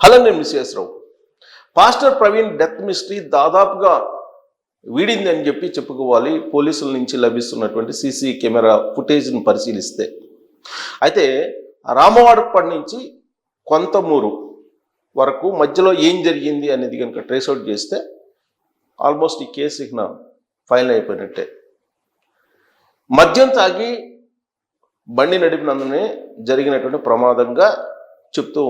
Hello, నేను మిస్ఎస్ రావు. Pastor Praveen death mystery దాదాపుగా వీడింది అని చెప్పుకోవాలి పోలీసుల నుంచి లభిస్తున్నటువంటి సీసీ కెమెరా ఫుటేజ్ను పరిశీలిస్తే. అయితే రామవాడపడి నుంచి కొంతమూరు వరకు మధ్యలో ఏం జరిగింది అనేది కనుక ట్రేస్అవుట్ చేస్తే ఆల్మోస్ట్ ఈ కేసు ఇక ఫైనల్ అయిపోయినట్టే. మద్యం తాగి బండి నడిపినందునే జరిగినటువంటి ప్రమాదంగా చెప్తూ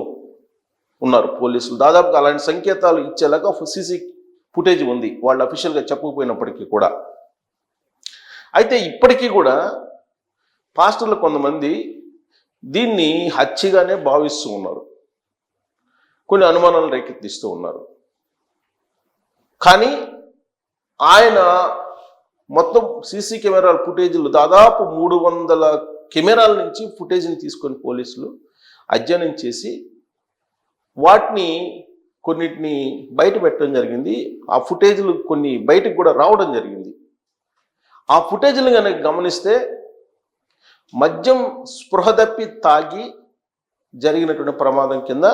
ఉన్నారు పోలీసులు. దాదాపుగా అలాంటి సంకేతాలు ఇచ్చేలాగా సీసీ ఫుటేజ్ ఉంది, వాళ్ళు అఫీషియల్గా చెప్పకపోయినప్పటికీ కూడా. అయితే ఇప్పటికీ కూడా పాస్టర్లు కొంతమంది దీన్ని హత్యగానే భావిస్తూ ఉన్నారు, కొన్ని అనుమానాలు రేకెత్తిస్తూ ఉన్నారు. కానీ ఆయన మొత్తం సీసీ కెమెరాల ఫుటేజీలు దాదాపు 300 కెమెరాల నుంచి ఫుటేజ్ని తీసుకొని పోలీసులు అధ్యయనం చేసి వాటిని కొన్నిటిని బయట పెట్టడం జరిగింది. ఆ ఫుటేజ్లు కొన్ని బయటకు కూడా రావడం జరిగింది. ఆ ఫుటేజ్లు కనుక గమనిస్తే మద్యం స్పృహ తప్పి తాగి జరిగినటువంటి ప్రమాదం కింద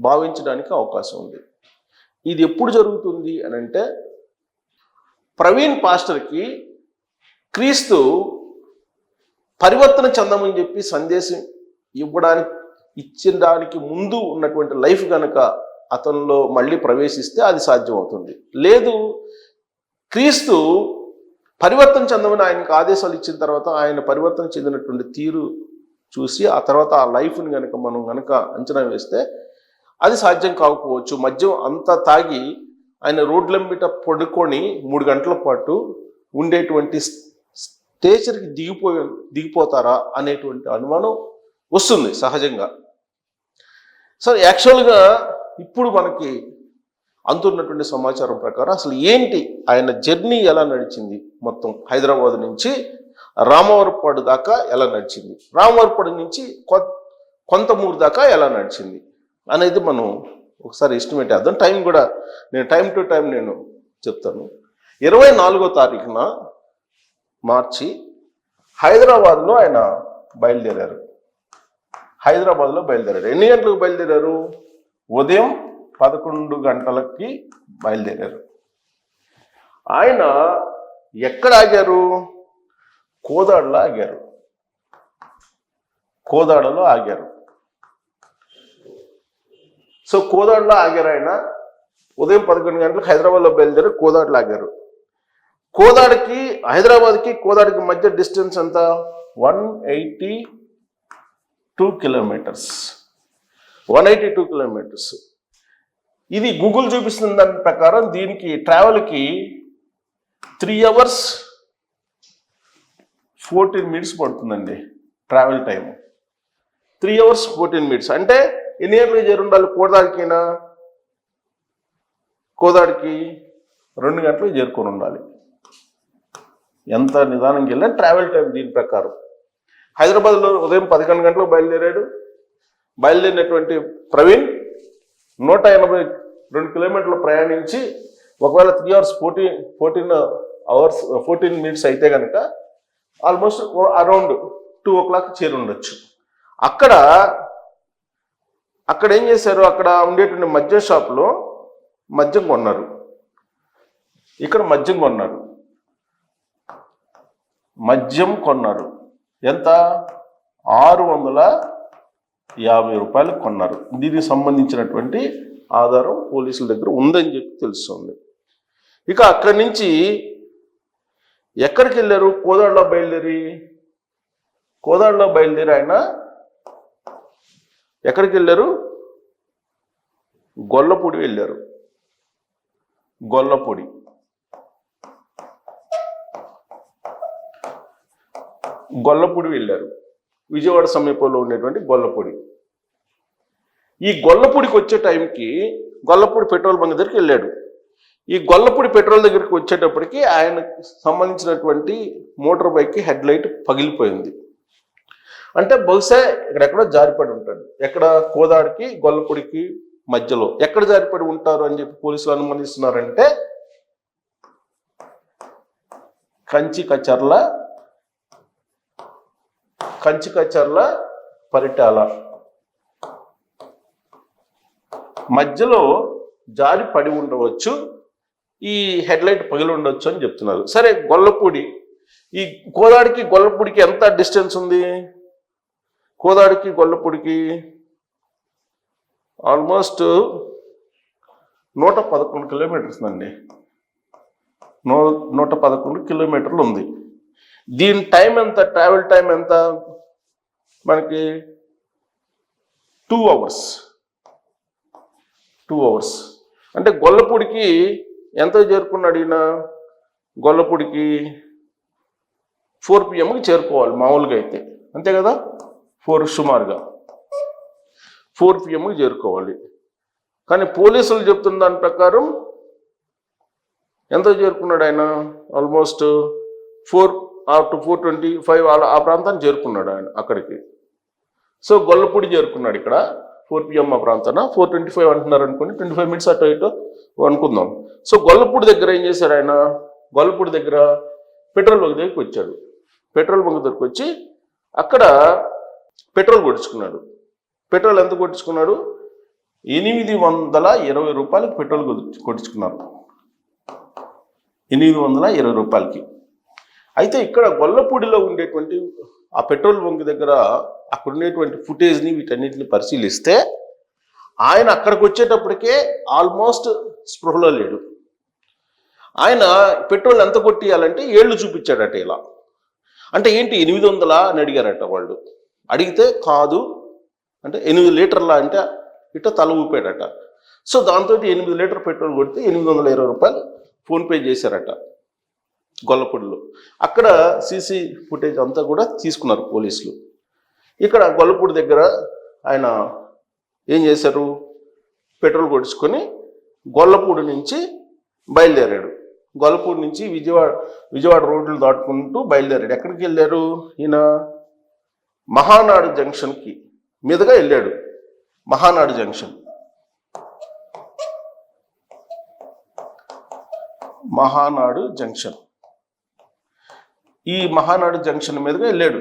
భావించడానికి అవకాశం ఉంది. ఇది ఎప్పుడు జరుగుతుంది అని అంటే, ప్రవీణ్ పాస్టర్కి క్రీస్తు పరివర్తన చెందమని చెప్పి సందేశం ఇచ్చడానికి ముందు ఉన్నటువంటి లైఫ్ కనుక అతనిలో మళ్ళీ ప్రవేశిస్తే అది సాధ్యమవుతుంది. లేదు, క్రీస్తు పరివర్తన చెందమని ఆయనకు ఆదేశాలు ఇచ్చిన తర్వాత ఆయన పరివర్తన చెందినటువంటి తీరు చూసి ఆ తర్వాత ఆ లైఫ్ని మనం అంచనా వేస్తే అది సాధ్యం కాకపోవచ్చు. మద్యం అంతా తాగి ఆయన రోడ్లెంబిట పడుకొని 3 గంటల పాటు ఉండేటువంటి స్టేచర్కి దిగిపోతారా అనేటువంటి అనుమానం వస్తుంది సహజంగా. సో యాక్చువల్గా ఇప్పుడు మనకి అందుతున్నటువంటి సమాచారం ప్రకారం అసలు ఏంటి ఆయన జర్నీ ఎలా నడిచింది, మొత్తం హైదరాబాద్ నుంచి రామవరపాడు దాకా ఎలా నడిచింది, రామవరపాడు నుంచి కొంతమూరు దాకా ఎలా నడిచింది అనేది మనం ఒకసారి ఎస్టిమేట్ చేద్దాం. టైం కూడా టైం టు టైం నేను చెప్తాను. 24వ తారీఖున మార్చి హైదరాబాద్లో ఆయన బయలుదేరారు. ఎన్ని గంటలకు బయలుదేరారు? ఉదయం 11 గంటలకి బయలుదేరారు. ఆయన ఎక్కడ ఆగారు? కోదాడలో ఆగారు. సో కోదాడలో ఆగారు. ఆయన ఉదయం 11 గంటలకు హైదరాబాద్లో బయలుదేరి కోదాడలో ఆగారు. కోదాడికి మధ్య డిస్టెన్స్ ఎంత? 182 కిలోమీటర్స్. ఇది గూగుల్ చూపిస్తున్న దాని ప్రకారం దీనికి ట్రావెల్కి 3 hours 14 minutes పడుతుందండి ట్రావెల్ టైం. 3 hours 14 minutes అంటే ఎన్ని గంటలకు చేరి ఉండాలి? కోదాడికి 2 గంటలకు చేరుకొని ఉండాలి. ఎంత నిదానంగా వెళ్ళినా ట్రావెల్ టైం దీని ప్రకారం. హైదరాబాద్లో ఉదయం 11 గంటలకు బయలుదేరినటువంటి ప్రవీణ్ 182 కిలోమీటర్లు ప్రయాణించి ఒకవేళ 3 hours 14 minutes అయితే కనుక ఆల్మోస్ట్ అరౌండ్ 2 o'clock చేరి ఉండొచ్చు. అక్కడ ఏం చేశారు? అక్కడ ఉండేటువంటి మద్యం షాప్లో మద్యం కొన్నారు. ఇక్కడ మద్యం కొన్నారు. ఎంత? 650 రూపాయలు కొన్నారు. దీనికి సంబంధించినటువంటి ఆధారం పోలీసుల దగ్గర ఉందని చెప్పి తెలుస్తుంది. ఇక అక్కడి నుంచి ఎక్కడికి వెళ్ళారు? కోదాడలో బయలుదేరి ఆయన ఎక్కడికి వెళ్ళారు? గొల్లపూడి వెళ్ళారు. విజయవాడ సమీపంలో ఉండేటువంటి గొల్లపూడి. ఈ గొల్లపూడికి వచ్చే టైంకి గొల్లపూడి పెట్రోల్ బంక్ దగ్గరికి వెళ్ళాడు. ఈ గొల్లపూడి పెట్రోల్ దగ్గరికి వచ్చేటప్పటికి ఆయనకు సంబంధించినటువంటి మోటార్ బైక్కి హెడ్ లైట్ పగిలిపోయింది. అంటే బహుశా ఇక్కడెక్కడో జారిపడి ఉంటాడు. ఎక్కడ? కోదాడికి గొల్లపూడికి మధ్యలో ఎక్కడ జారిపడి ఉంటారు అని చెప్పి పోలీసులు అనుమానిస్తున్నారంటే కంచి కచర్ల పరిటాల మధ్యలో జారి పడి ఉండవచ్చు, ఈ హెడ్లైట్ పగిలి ఉండొచ్చు అని చెప్తున్నారు. సరే, గొల్లపూడి, ఈ కోదాడికి గొల్లపూడికి ఎంత డిస్టెన్స్ ఉంది? కోదాడికి గొల్లపూడికి ఆల్మోస్ట్ 111 కిలోమీటర్స్ అండి. 111 కిలోమీటర్లు ఉంది. దీని టైం ఎంత? ట్రావెల్ టైం ఎంత మనకి? 2 అవర్స్. 2 అవర్స్ అంటే గొల్లపూడికి ఎంత చేరుకున్నాడు ఈయన? గొల్లపూడికి 4 PM చేరుకోవాలి మామూలుగా అయితే, అంతే కదా? 4 సుమారుగా 4 PM చేరుకోవాలి. కానీ పోలీసులు చెప్తున్న దాని ప్రకారం ఎంత చేరుకున్నాడు ఆయన? ఆల్మోస్ట్ 4 to 4:25 ఆ ప్రాంతాన్ని చేరుకున్నాడు ఆయన అక్కడికి. సో గొల్లపూడి చేరుకున్నాడు ఇక్కడ 4 PM ఆ ప్రాంతాన. 4:25 అంటున్నారు అనుకోండి, 25 minutes అటు ఇటు అనుకుందాం. సో గొల్లపూడి దగ్గర ఏం చేశారు ఆయన? గొల్లపూడి దగ్గర పెట్రోల్ బంక్ దగ్గరికి వచ్చాడు. పెట్రోల్ బంక్ దగ్గరికి వచ్చి అక్కడ పెట్రోల్ కొట్టించుకున్నాడు. పెట్రోల్ ఎంత కొట్టించుకున్నాడు? 820 రూపాయలకి పెట్రోల్ కొట్టించుకున్నారు. 820 రూపాయలకి. అయితే ఇక్కడ గొల్లపూడిలో ఉండేటువంటి ఆ పెట్రోల్ బంక్ దగ్గర అక్కడ ఉండేటువంటి ఫుటేజ్ని వీటన్నిటిని పరిశీలిస్తే ఆయన అక్కడికి వచ్చేటప్పటికే ఆల్మోస్ట్ స్పృహలో లేడు. ఆయన పెట్రోల్ ఎంత కొట్టియాలంటే 7 చూపించాడట ఇలా. అంటే ఏంటి 800 అని అడిగారట వాళ్ళు. అడిగితే కాదు అంటే 8 లీటర్ల అంటే ఇట్లా తల ఊపాడట. సో దాంతో 8 లీటర్ పెట్రోల్ కొడితే 820 రూపాయలు ఫోన్పే చేశారట గొల్లపూడిలో. అక్కడ సీసీ ఫుటేజ్ అంతా కూడా తీసుకున్నారు పోలీసులు. ఇక్కడ గొల్లపూడి దగ్గర ఆయన ఏం చేశారు? పెట్రోల్ కొట్టించుకొని గొల్లపూడి నుంచి బయలుదేరాడు. గొల్లపూడి నుంచి విజయవాడ రోడ్లు దాటుకుంటూ బయలుదేరాడు. ఎక్కడికి వెళ్ళారు ఈయన? మహానాడు జంక్షన్కి మీదుగా వెళ్ళాడు. మహానాడు జంక్షన్, మహానాడు జంక్షన్, ఈ మహానాడు జంక్షన్ మీదుగా వెళ్ళాడు.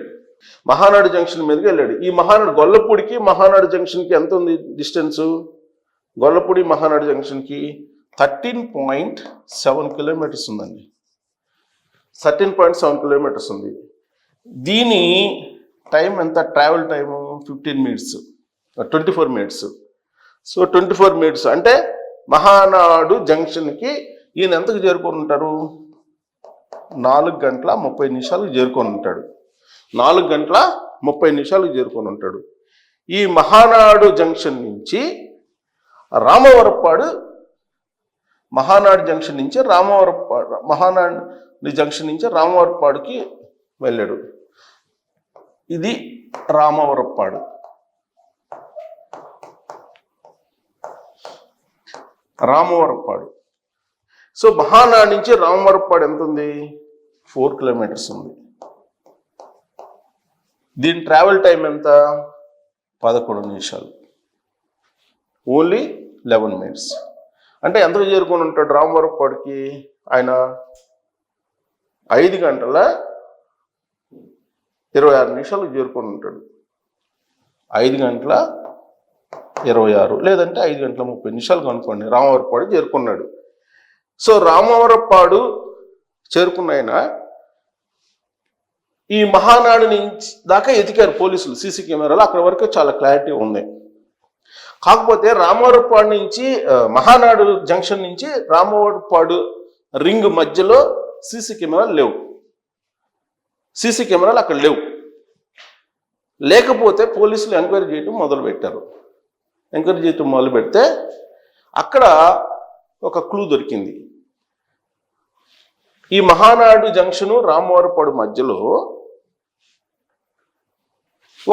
మహానాడు జంక్షన్ మీదుగా వెళ్ళాడు. ఈ మహానాడు గొల్లపూడికి మహానాడు జంక్షన్కి ఎంత ఉంది డిస్టెన్సు? గొల్లపూడి మహానాడు జంక్షన్కి 13.7 కిలోమీటర్స్ ఉందండి. 13.7 కిలోమీటర్స్ ఉంది. దీని టైం ఎంత? Travel time 15 minutes, 24 minutes. So 24 minutes అంటే మహానాడు జంక్షన్కి ఈయన ఎంతకు చేరుకొని ఉంటారు? 4 గంటల 30 నిమిషాలకు చేరుకొని ఉంటాడు. 4 గంటల 30 నిమిషాలకు చేరుకొని ఉంటాడు. ఈ మహానాడు జంక్షన్ నుంచి రామవరప్పాడు, మహానాడు జంక్షన్ నుంచి మహానాడు జంక్షన్ నుంచి రామవరప్పాడుకి వెళ్ళాడు. ఇది రామవరప్పాడు. రామవరప్పాడు. సో మహానాడు నుంచి రామవరప్పాడు ఎంత ఉంది? 4 కిలోమీటర్స్ ఉంది. దీని ట్రావెల్ టైం ఎంత? 11 నిమిషాలు. Only 11 minutes. అంటే ఎంతకు చేరుకొని ఉంటాడు రామవరప్పాడుకి? ఆయన 5 గంటల 26 నిమిషాలకు చేరుకొని ఉంటాడు. 5 గంటల 26 లేదంటే 5 గంటల 30 నిమిషాలు కనుక్కోండి. రామవరప్పాడు చేరుకున్నాడు. సో రామవరప్పాడు చేరుకున్న ఆయన ఈ మహానాడు నుంచి దాకా ఎతికారు పోలీసులు సీసీ కెమెరాలు. అక్కడ వరకు చాలా క్లారిటీ ఉంది. కాకపోతే రామవరప్పాడు నుంచి మహానాడు జంక్షన్ నుంచి రామవరప్పాడు రింగ్ మధ్యలో సీసీ కెమెరాలు లేవు. సీసీ కెమెరాలు అక్కడ లేవు. లేకపోతే పోలీసులు ఎంక్వైరీ చేయటం మొదలుపెట్టారు. ఎంక్వైరీ చేయటం మొదలు పెడితే అక్కడ ఒక క్లూ దొరికింది. ఈ మహానాడు జంక్షను రామవరప్పాడు మధ్యలో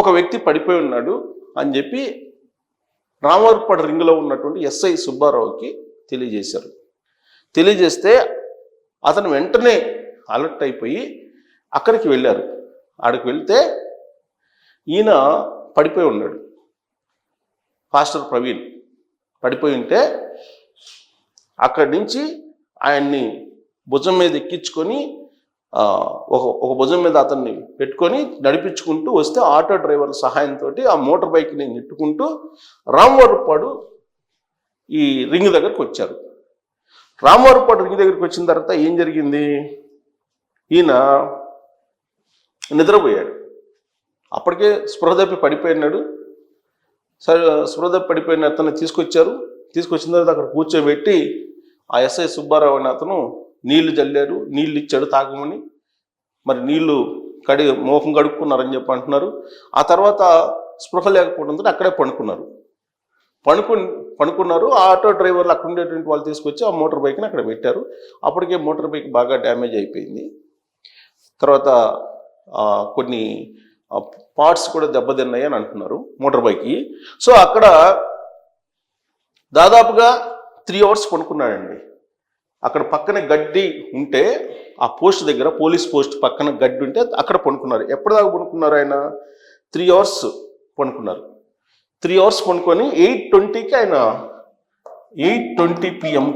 ఒక వ్యక్తి పడిపోయి ఉన్నాడు అని చెప్పి రామవరప్పాడు రింగులో ఉన్నటువంటి ఎస్ఐ సుబ్బారావుకి తెలియజేశారు. తెలియజేస్తే అతను వెంటనే అలర్ట్ అయిపోయి అక్కడికి వెళ్ళారు. ఆడికి వెళ్తే ఈయన పడిపోయి ఉన్నాడు. పాస్టర్ ప్రవీణ్ పడిపోయి ఉంటే అక్కడి నుంచి ఆయన్ని భుజం మీద ఎక్కించుకొని ఒక భుజం మీద అతన్ని పెట్టుకొని నడిపించుకుంటూ వస్తే ఆటో డ్రైవర్ సహాయంతో ఆ మోటార్ బైక్ని నెట్టుకుంటూ రామవరప్పాడు ఈ రింగ్ దగ్గరకు వచ్చారు. రామవరపాడు రింగ్ దగ్గరికి వచ్చిన తర్వాత ఏం జరిగింది, ఈయన నిద్రపోయాడు. అప్పటికే స్పృహ తప్పి పడిపోయినాడు. సరే, స్పృహ తప్పి పడిపోయిన అతను తీసుకొచ్చిన తర్వాత అక్కడ కూర్చోబెట్టి ఆ ఎస్ఐ సుబ్బారావు అనే అతను నీళ్లు చల్లారు, నీళ్ళు ఇచ్చాడు తాగమని. మరి నీళ్లు మోహం కడుక్కున్నారని చెప్పి అంటున్నారు. ఆ తర్వాత స్పృహ లేకపోవడంతో అక్కడే పడుకున్నారు. ఆ ఆటో డ్రైవర్లు అక్కడ ఉండేటువంటి వాళ్ళు తీసుకొచ్చి ఆ మోటార్ బైక్ని అక్కడ పెట్టారు. అప్పటికే మోటార్ బైక్ బాగా డ్యామేజ్ అయిపోయింది. తర్వాత కొన్ని పార్ట్స్ కూడా దెబ్బతిన్నాయి అని అంటున్నారు మోటార్ బైక్కి. సో అక్కడ దాదాపుగా 3 hours పడుకున్నాడండి. అక్కడ పక్కన గడ్డి ఉంటే ఆ పోస్ట్ దగ్గర, పోలీస్ పోస్ట్ పక్కన గడ్డి ఉంటే అక్కడ పడుకున్నారు. ఎప్పటిదాకా పడుకున్నారు ఆయన? 3 hours పడుకున్నారు. 3 hours పడుకొని 8:20కి ఆయన 8:20 PM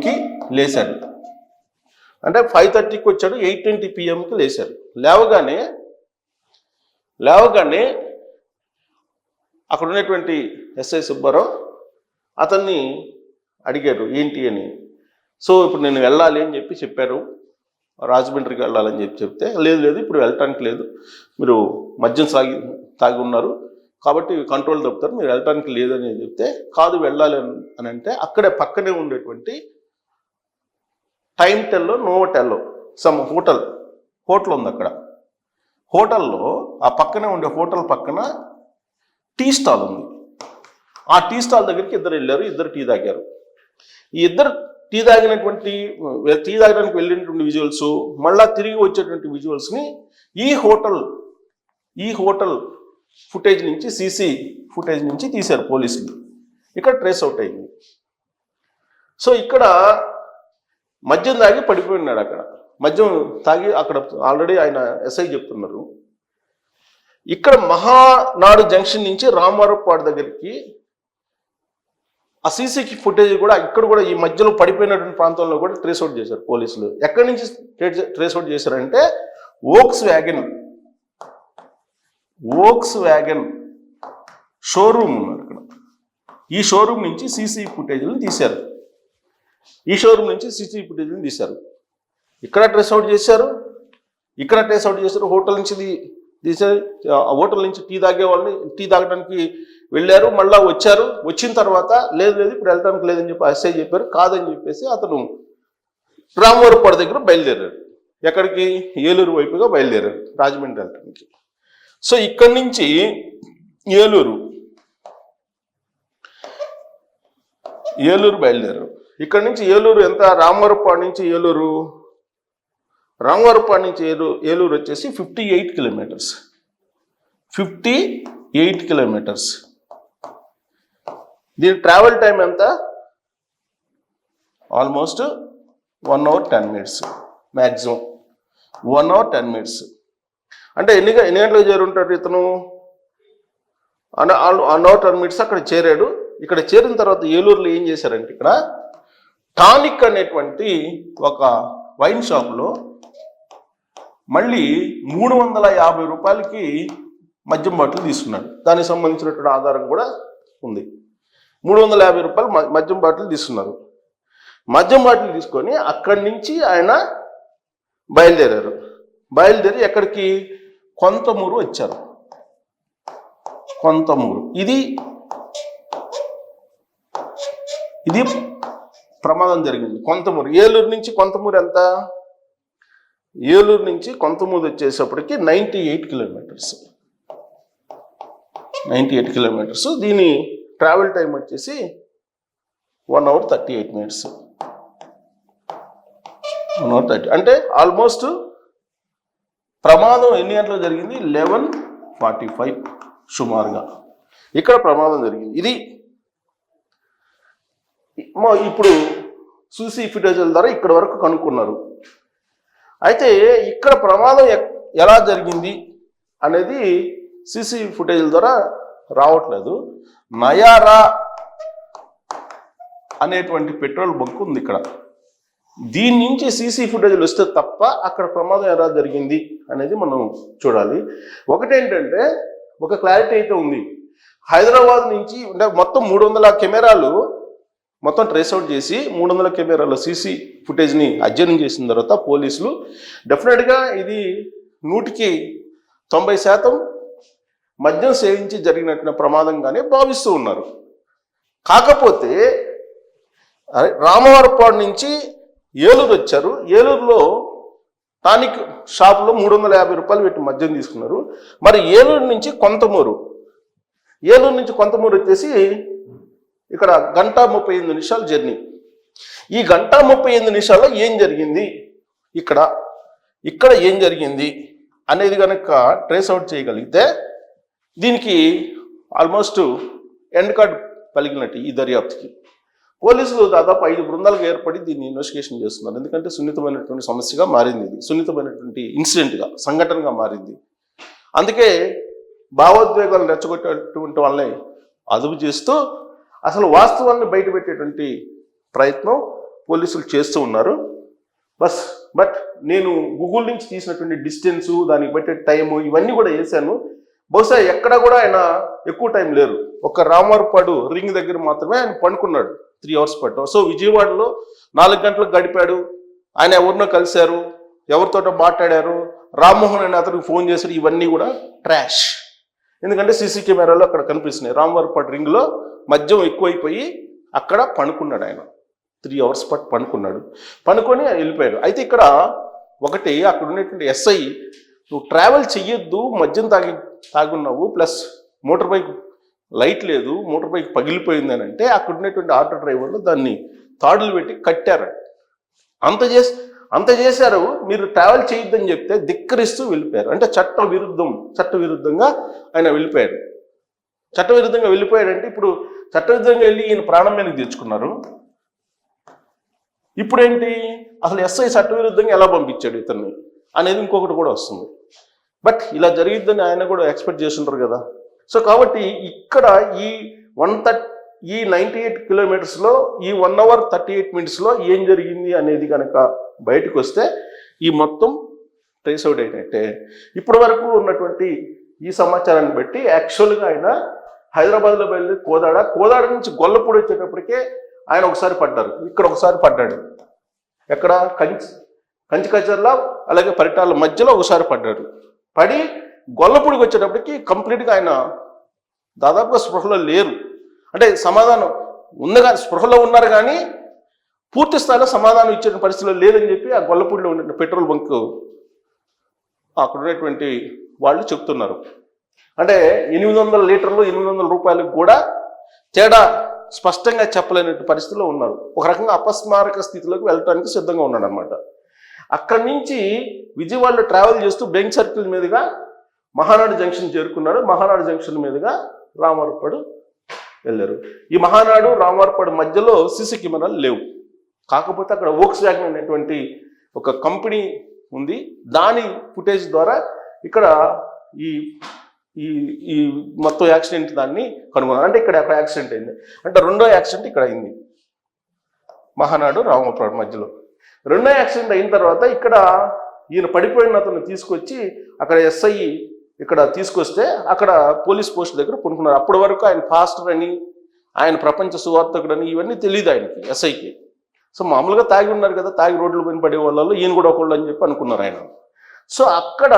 లేచాడు. అంటే 5:30కి వచ్చాడు, 8:20 PM లేచాడు. లేవగానే అక్కడ ఉన్నటువంటి ఎస్ఐ సుబ్బారావు అతన్ని అడిగాడు ఏంటి అని. సో ఇప్పుడు నేను వెళ్ళాలి అని చెప్పారు, రాజమండ్రికి వెళ్ళాలని చెప్తే, లేదు ఇప్పుడు వెళ్ళటానికి లేదు, మీరు మద్యం తాగి ఉన్నారు కాబట్టి కంట్రోల్ తప్పుతారు, మీరు వెళ్ళటానికి లేదని చెప్తే, కాదు వెళ్ళాలి అని అంటే అక్కడే పక్కనే ఉండేటువంటి టైమ్ టెల్లో నోవోటెల్లో సమ్ హోటల్ ఉంది. అక్కడ హోటల్లో ఆ పక్కనే ఉండే హోటల్ పక్కన టీ స్టాల్ ఉంది. ఆ టీ స్టాల్ దగ్గరికి ఇద్దరు వెళ్ళారు, ఇద్దరు టీ తాగారు. ఈ ఇద్దరు టీ తాగడానికి వెళ్ళినటువంటి విజువల్స్, మళ్ళా తిరిగి వచ్చేటువంటి విజువల్స్ని ఈ హోటల్ ఫుటేజ్ నుంచి, సీసీ ఫుటేజ్ నుంచి తీశారు పోలీసులు. ఇక్కడ ట్రేస్ అవుట్ అయింది. సో ఇక్కడ మద్యం తాగి పడిపోయినాడు. అక్కడ మద్యం తాగి అక్కడ ఆల్రెడీ ఆయన ఎస్ఐ చెప్తున్నారు. ఇక్కడ మహానాడు జంక్షన్ నుంచి రామవరపాడు దగ్గరికి ఆ సీసీ ఫుటేజ్ కూడా ఇక్కడ కూడా ఈ మధ్యలో పడిపోయినటువంటి ప్రాంతంలో కూడా ట్రేస్ అవుట్ చేశారు పోలీసులు. ఎక్కడి నుంచి ట్రేస్ అవుట్ చేశారంటే వోక్స్ వ్యాగన్ షోరూమ్ ఉన్నారు అక్కడ. ఈ షోరూమ్ నుంచి సీసీ ఫుటేజ్లను తీశారు. ఇక్కడ ట్రేస్ అవుట్ చేశారు, హోటల్ నుంచి తీశారు. హోటల్ నుంచి టీ తాగడానికి వెళ్ళారు, మళ్ళా వచ్చారు. వచ్చిన తర్వాత లేదు ఇప్పుడు వెళ్ళడానికి లేదని చెప్పి ఎస్ఐ చెప్పారు. కాదని చెప్పేసి అతను రామవరపాడు దగ్గర బయలుదేరారు. ఎక్కడికి? ఏలూరు వైపుగా బయలుదేరారు, రాజమండ్రి వెళ్ళడానికి. సో ఇక్కడి నుంచి ఏలూరు బయలుదేరారు. ఇక్కడ నుంచి ఏలూరు ఎంత? రామవరపాడు నుంచి ఏలూరు వచ్చేసి 58 కిలోమీటర్స్. 58 కిలోమీటర్స్. దీని ట్రావెల్ టైం ఎంత? Almost 1 hour 10 minutes, maximum 1 hour 10 minutes. అంటే ఎన్ని గంటలకు చేరుంటాడు ఇతను? 1 hour 10 minutes అక్కడ చేరాడు. ఇక్కడ చేరిన తర్వాత ఏలూరులో ఏం చేశారంటే, ఇక్కడ టానిక్ అనేటువంటి ఒక వైన్ షాప్లో మళ్ళీ 350 రూపాయలకి మద్యం బాటిల్ తీసుకున్నాడు. దానికి సంబంధించినటువంటి ఆధారం కూడా ఉంది. 350 రూపాయలు మద్యం బాటిల్ తీసుకున్నారు. మద్యం బాటిల్ తీసుకొని అక్కడి నుంచి ఆయన బయలుదేరి ఎక్కడికి? కొంతమూరు వచ్చారు. ఇది ప్రమాదం జరిగింది. కొంతమూరు, ఏలూరు నుంచి కొంతమూరు ఎంత? ఏలూరు నుంచి కొంతమూరు వచ్చేసప్పటికి 98 కిలోమీటర్స్. దీని ట్రావెల్ టైం వచ్చేసి 1 hour 38 minutes. 1 hour 30. అంటే ఆల్మోస్ట్ ప్రమాదం ఎన్ని గంటలకు జరిగింది? 11:45 సుమారుగా ఇక్కడ ప్రమాదం జరిగింది. ఇది ఇప్పుడు సీసీ ఫుటేజ్ల ద్వారా ఇక్కడ వరకు కనుక్కున్నారు. అయితే ఇక్కడ ప్రమాదం ఎలా జరిగింది అనేది సీసీ ఫుటేజ్ల ద్వారా రావట్లేదు. నయారా అనేటువంటి పెట్రోల్ బంక్ ఉంది ఇక్కడ. దీని నుంచి సీసీ ఫుటేజ్లు వస్తే తప్ప అక్కడ ప్రమాదం ఎలా జరిగింది అనేది మనం చూడాలి. ఒకటేంటంటే, ఒక క్లారిటీ అయితే ఉంది. హైదరాబాద్ నుంచి అంటే మొత్తం 300 కెమెరాలు మొత్తం ట్రేస్ అవుట్ చేసి 300 కెమెరాల సీసీ ఫుటేజ్ని అధ్యయనం చేసిన తర్వాత పోలీసులు డెఫినెట్గా ఇది 100% మద్యం సేవించి జరిగినట్టు ప్రమాదంగానే భావిస్తూ ఉన్నారు. కాకపోతే రామవరపాడు నుంచి ఏలూరు వచ్చారు. ఏలూరులో టానిక్ షాపులో 350 రూపాయలు పెట్టి మద్యం తీసుకున్నారు. మరి ఏలూరు నుంచి కొంతమూరు వచ్చేసి ఇక్కడ 1:38 జర్నీ. ఈ 1:38 ఏం జరిగింది, ఇక్కడ ఏం జరిగింది అనేది కనుక ట్రేస్ అవుట్ చేయగలిగితే దీనికి ఆల్మోస్ట్ ఎండ్ కార్డ్ పలిగినట్టు ఈ దర్యాప్తుకి. పోలీసులు దాదాపు 5 బృందాలుగా ఏర్పడి దీన్ని ఇన్వెస్టిగేషన్ చేస్తున్నారు. ఎందుకంటే సున్నితమైనటువంటి సమస్యగా మారింది, ఇది సున్నితమైనటువంటి ఇన్సిడెంట్గా, సంఘటనగా మారింది. అందుకే భావోద్వేగాలు రెచ్చగొట్టేటువంటి వాళ్ళని అదుపు చేస్తూ అసలు వాస్తవాన్ని బయటపెట్టేటువంటి ప్రయత్నం పోలీసులు చేస్తూ ఉన్నారు. బట్ నేను గూగుల్ నుంచి తీసినటువంటి డిస్టెన్సు, దానికి పెట్టే టైము ఇవన్నీ కూడా వేసాను. బహుశా ఎక్కడ కూడా ఆయన ఎక్కువ టైం లేరు. ఒక రామవరపాడు రింగ్ దగ్గర మాత్రమే ఆయన పండుకున్నాడు 3 hours పట్టు. సో విజయవాడలో 4 గంటలకు గడిపాడు. ఆయన ఎవరినో కలిశారు, ఎవరితోటో మాట్లాడారు, రామ్మోహన్ అనే అతనికి ఫోన్ చేశారు. ఇవన్నీ కూడా ట్రాష్. ఎందుకంటే సీసీ కెమెరాలు అక్కడ కనిపిస్తున్నాయి. రామవరపాడు రింగ్లో మద్యం ఎక్కువైపోయి అక్కడ పడుకున్నాడు ఆయన. 3 hours పాటు పడుకొని వెళ్ళిపోయాడు. అయితే ఇక్కడ ఒకటి, అక్కడ ఉన్నటువంటి ఎస్ఐ, నువ్వు ట్రావెల్ చెయ్యొద్దు, మద్యం తాగున్నావు, ప్లస్ మోటార్ బైక్ లైట్ లేదు, మోటార్ బైక్ పగిలిపోయింది అని అంటే అక్కడ ఉన్నటువంటి ఆటో డ్రైవర్లు దాన్ని తాడులు పెట్టి కట్టారు. అంత చేశారు. మీరు ట్రావెల్ చేయొద్దని చెప్తే ధిక్కరిస్తూ వెళ్ళిపోయారు. అంటే చట్టవిరుద్ధంగా ఆయన వెళ్ళిపోయాడు. చట్టవిరుద్ధంగా వెళ్ళిపోయాడంటే ఇప్పుడు చట్టవిరుద్ధంగా వెళ్ళి ఈయన ప్రాణం మీదకి తెచ్చుకున్నారు. ఇప్పుడేంటి, అసలు ఎస్ఐ చట్టవిరుద్ధంగా ఎలా పంపించాడు ఇతన్ని అనేది ఇంకొకటి కూడా వస్తుంది. బట్ ఇలా జరిగిద్దని ఆయన కూడా ఎక్స్పెక్ట్ చేస్తుంటారు కదా. సో కాబట్టి ఇక్కడ ఈ 98 కిలోమీటర్స్లో ఈ 1 hour 38 minutesలో ఏం జరిగింది అనేది కనుక బయటకు వస్తే ఈ మొత్తం ట్రేస్ అవుట్ అయినట్టే. ఇప్పటి వరకు ఉన్నటువంటి ఈ సమాచారాన్ని బట్టి యాక్చువల్గా ఆయన హైదరాబాద్లో బయలుదేరి కోదాడ నుంచి గొల్లపూడి వచ్చేటప్పటికే ఆయన ఒకసారి పడ్డారు, ఇక్కడ ఒకసారి పడ్డాడు, ఎక్కడ కంచికచర్ల అలాగే పరిటాల మధ్యలో ఒకసారి పడ్డాడు. పడి గొల్లపూడికి వచ్చేటప్పటికి కంప్లీట్గా ఆయన దాదాపుగా స్పృహలో లేరు. అంటే సమాధానం ఉంది కానీ స్పృహలో ఉన్నారు కానీ పూర్తి స్థాయిలో సమాధానం ఇచ్చే పరిస్థితిలో లేదని చెప్పి ఆ గొల్లపూడిలో ఉన్న పెట్రోల్ బంక్ అక్కడ ఉన్నటువంటి వాళ్ళు చెప్తున్నారు. అంటే 800 లీటర్లు 800 రూపాయలకు కూడా తేడా స్పష్టంగా చెప్పలేనట్టు పరిస్థితిలో ఉన్నారు. ఒక రకంగా అపస్మారక స్థితిలోకి వెళ్ళటానికి సిద్ధంగా ఉన్నాడు అనమాట. అక్కడి నుంచి విజయవాడలో ట్రావెల్ చేస్తూ బెంక్ సర్కిల్ మీదుగా మహానాడు జంక్షన్ చేరుకున్నాడు. మహానాడు జంక్షన్ మీదుగా రామవరపాడు వెళ్ళారు. ఈ మహానాడు రామవరపాడు మధ్యలో సీసీ కెమెరాలు లేవు. కాకపోతే అక్కడ వోక్స్ వ్యాగన్ అనేటువంటి ఒక కంపెనీ ఉంది. దాని ఫుటేజ్ ద్వారా ఇక్కడ ఈ ఈ మొత్తం యాక్సిడెంట్ దాన్ని కనుగొన్నారు. అంటే ఇక్కడ యాక్సిడెంట్ అయింది అంటే రెండో యాక్సిడెంట్ ఇక్కడ అయింది మహానాడు రామవరపాడు మధ్యలో. రెండో యాక్సిడెంట్ అయిన తర్వాత ఇక్కడ ఈయన పడిపోయిన అతను తీసుకొచ్చి అక్కడ ఎస్ఐ ఇక్కడ తీసుకొస్తే అక్కడ పోలీస్ పోస్ట్ దగ్గర పడుకున్నారు. అప్పటి వరకు ఆయన పాస్టర్ అని, ఆయన ప్రపంచ సువార్తకుడని ఇవన్నీ తెలియదు ఆయనకి, ఎస్ఐకి. సో మామూలుగా తాగి ఉన్నారు కదా, తాగి రోడ్ల పైన పడే వాళ్ళు ఈయన కూడా ఒకళ్ళు అని చెప్పి అనుకున్నారు ఆయన. సో అక్కడ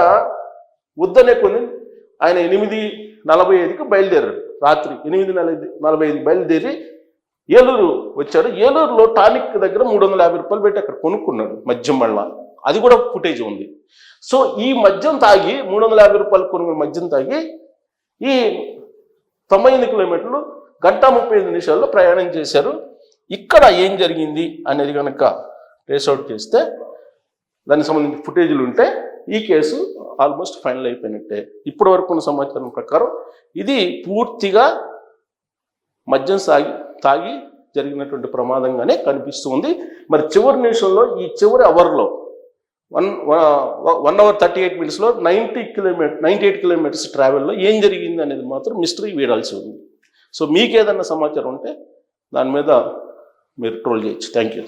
వద్దనే కొన్ని ఆయన 8:45కి బయలుదేరారు. రాత్రి 8:45 బయలుదేరి ఏలూరు వచ్చాడు. ఏలూరులో టానిక్ దగ్గర 350 రూపాయలు పెట్టి అక్కడ కొనుక్కున్నాడు మద్యం. మళ్ళా అది కూడా ఫుటేజ్ ఉంది. సో ఈ మద్యం తాగి 350 రూపాయలు కొనుక్కున్న మద్యం తాగి ఈ 98 కిలోమీటర్లు 1:35 ప్రయాణం చేశారు. ఇక్కడ ఏం జరిగింది అనేది కనుక ట్రేస్ అవుట్ చేస్తే దానికి సంబంధించిన ఫుటేజీలు ఉంటే ఈ కేసు ఆల్మోస్ట్ ఫైనల్ అయిపోయినట్టే. ఇప్పటి వరకు ఉన్న సమాచారం ప్రకారం ఇది పూర్తిగా మద్యం తాగి జరిగినటువంటి ప్రమాదంగానే కనిపిస్తుంది. మరి చివరి నిమిషంలో ఈ చివరి అవర్లో 1 hour 38 minutesలో 98 కిలోమీటర్స్ ట్రావెల్లో ఏం జరిగింది అనేది మాత్రం మిస్టరీ వీడాల్సి ఉంది. సో మీకు ఏదన్నా సమాచారం ఉంటే దాని మీద మీరు ట్రోల్ చేయొచ్చు. Thank you.